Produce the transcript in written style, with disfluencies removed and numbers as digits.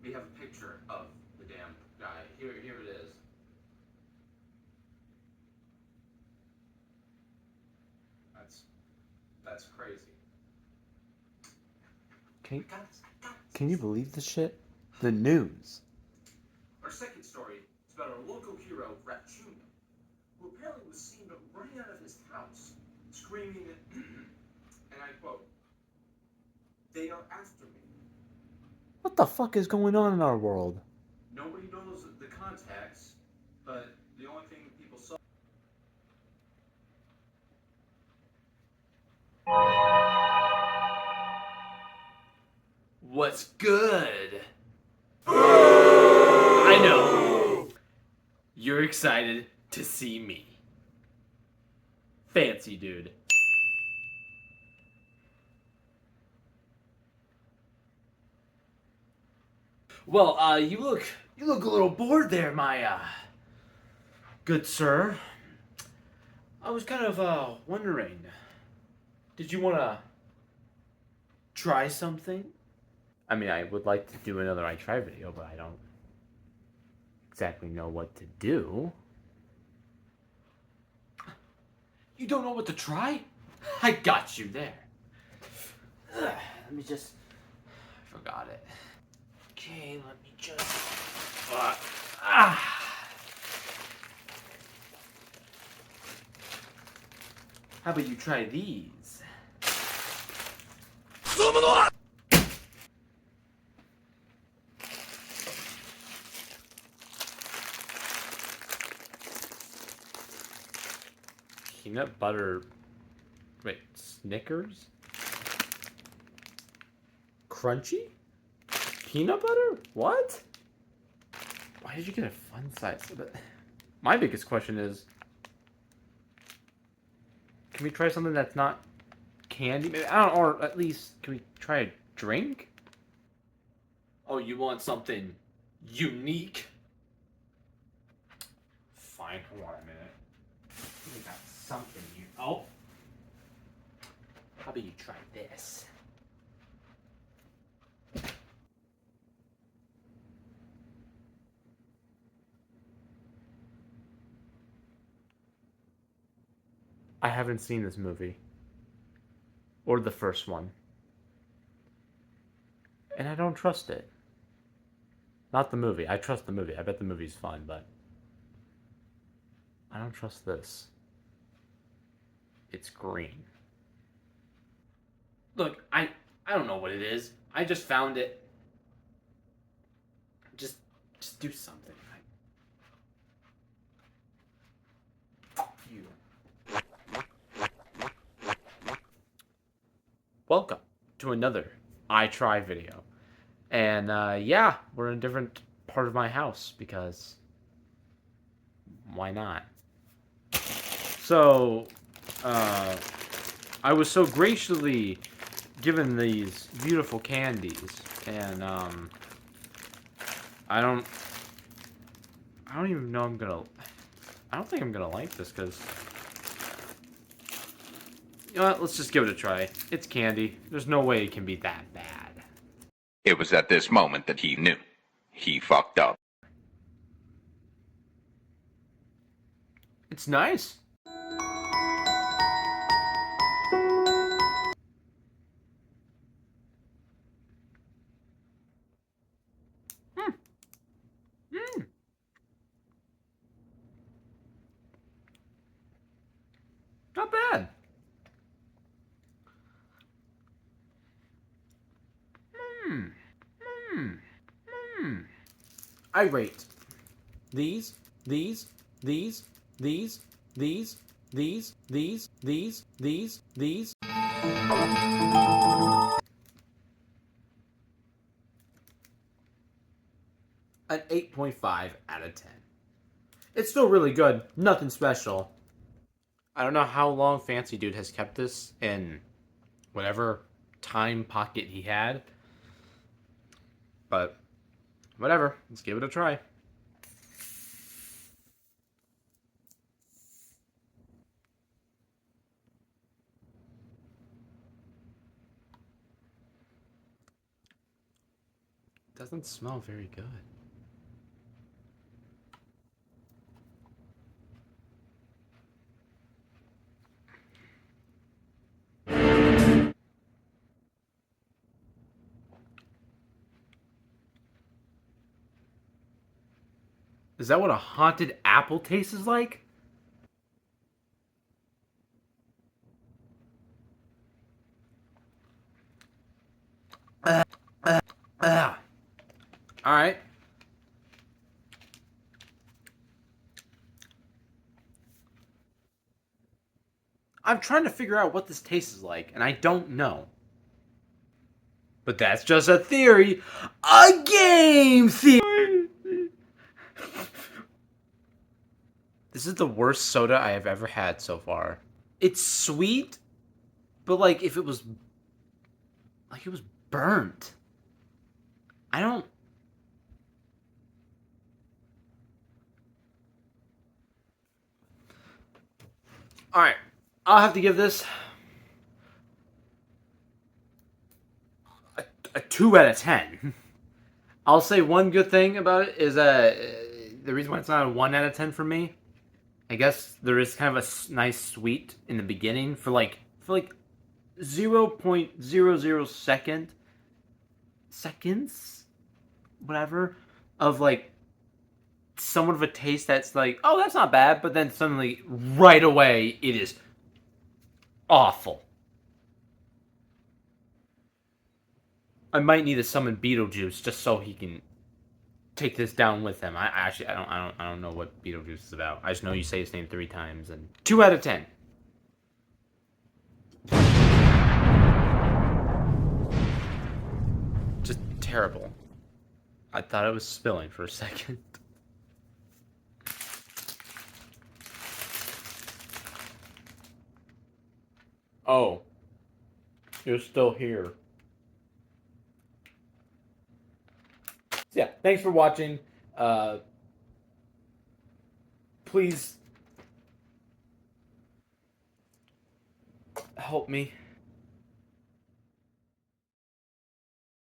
We have a picture of the damn guy. Here it is. That's crazy. Can you believe this shit? The news. Our second story is about our local hero, Ratchuno, who apparently was seen running out of his house, screaming, and I quote, "They are after me." What the fuck is going on in our world? Nobody knows the context, but the only thing people saw. What's good? I know. You're excited to see me. Fancy dude. Well, you look a little bored there, my good sir. I was kind of wondering, did you want to try something? I mean, I would like to do another I Try video, but I don't exactly know what to do. You don't know what to try? I got you there. Let me just... I forgot it. Okay, let me just... How about you try these? Peanut butter... Wait, Snickers? Crunchy? Peanut butter? What? Why did you get a fun size? My biggest question is, can we try something that's not candy? Maybe, I don't know, or at least, can we try a drink? Oh, you want something unique? Fine, hold on a minute. We got something here. Oh. How about you try this? I haven't seen this movie. Or the first one. And I don't trust it. Not the movie. I trust the movie. I bet the movie's fun, but I don't trust this. It's green. Look, I don't know what it is. I just found it. Just do something. Fuck you. Welcome to another I Try video. And yeah, we're in a different part of my house because why not? So, I was so graciously given these beautiful candies, and I don't even know I don't think I'm gonna like this, because you know what, let's just give it a try. It's candy. There's no way it can be that bad. It was at this moment that he knew. He fucked up. It's nice. Not bad. I rate these an 8.5 out of 10. It's still really good. Nothing special. I don't know how long Fancy Dude has kept this in whatever time pocket he had. But whatever. Let's give it a try. Doesn't doesn't smell very good. Is that what a haunted apple tastes like? Alright. I'm trying to figure out what this tastes like, and I don't know. But that's just a theory. A game theory! This is the worst soda I have ever had so far. It's sweet, but like if it was... like it was burnt. I don't... Alright, I'll have to give this a 2 out of 10. I'll say one good thing about it is the reason why it's not a 1 out of 10 for me, I guess there is kind of a nice sweet in the beginning for like 0.00 seconds, whatever, of like somewhat of a taste that's like, oh, that's not bad, but then suddenly right away it is awful. I might need to summon Beetlejuice just so he can take this down with him. I don't know what Beetlejuice is about. I just know you say his name 3 times and 2 out of 10. Just terrible. I thought it was spilling for a second. Oh. You're still here. So yeah, thanks for watching. Please help me.